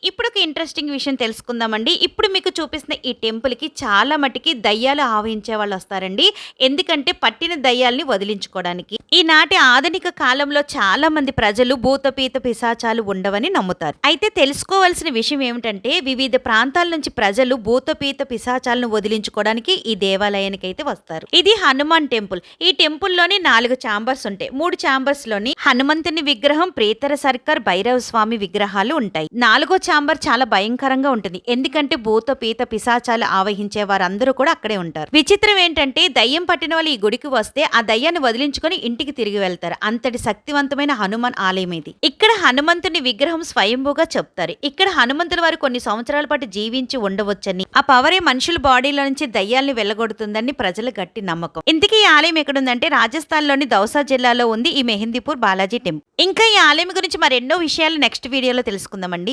ఇప్పుడు ఒక ఇంట్రెస్టింగ్ విషయం తెలుసుకుందామండి. ఇప్పుడు మీకు చూపిస్తున్న ఈ టెంపుల్‌కి చాలా మటికి దయ్యాలు ఆవహించే వాళ్ళొస్తారండి. ఎందుకంటే పట్టిన దయ్యాల్ని వదిలించుకోవడానికి. ఈనాటి ఆధునిక కాలంలో చాలా మంది ప్రజలు భూత, పీత, పిశాచాలు ఉండవని నమ్ముతారు. అయితే తెలుసుకోవాల్సిన విషయం ఏమిటంటే వివిధ ప్రాంతాల నుంచి ప్రజలు భూత, పీత, పిశాచాలను వదిలించుకోవడానికి ఈ దేవాలయానికైతే వస్తారు. ఇది హనుమాన్ టెంపుల్. ఈ టెంపుల్‌లోని 4 చాంబర్స్ ఉంటాయి. 3 చాంబర్స్‌లోని హనుమంతుని విగ్రహం, ప్రేతర సర్కార్, భైరవ స్వామి విగ్రహాలు ఉంటాయి. 4గో చాంబర్ చాలా భయంకరంగా ఉంటుంది. ఎందుకంటే భూత, పీత, పిశాచాలు ఆవహించే వారందరూ కూడా అక్కడే ఉంటారు. విచిత్రం ఏంటంటే దయ్యం పట్టిన వాళ్ళు ఈ గుడికి వస్తే ఆ దయ్యాన్ని వదిలించుకొని ఇంటికి తిరిగి వెళ్తారు. అంతటి శక్తివంతమైన హనుమాన్ ఆలయం ఇది. ఇక్కడ హనుమంతుని విగ్రహం స్వయంభూగా చెప్తారు. ఇక్కడ హనుమంతుల వారు కొన్ని సంవత్సరాల పాటు జీవించి ఉండవచ్చని, ఆ పవరే మనుషుల బాడీలో నుంచి దయ్యాల్ని వెళ్ళగొడుతుందని ప్రజల గట్టి నమ్మకం. ఇంతకీ ఈ ఆలయం ఎక్కడుందంటే రాజస్థాన్ లోని దౌసా జిల్లాలో ఉంది ఈ మెహందీపూర్ బాలాజీ టెంపుల్. ఇంకా ఈ ఆలయం గురించి మరెన్నో విషయాలు నెక్స్ట్ వీడియోలో తెలుసుకుందామండి.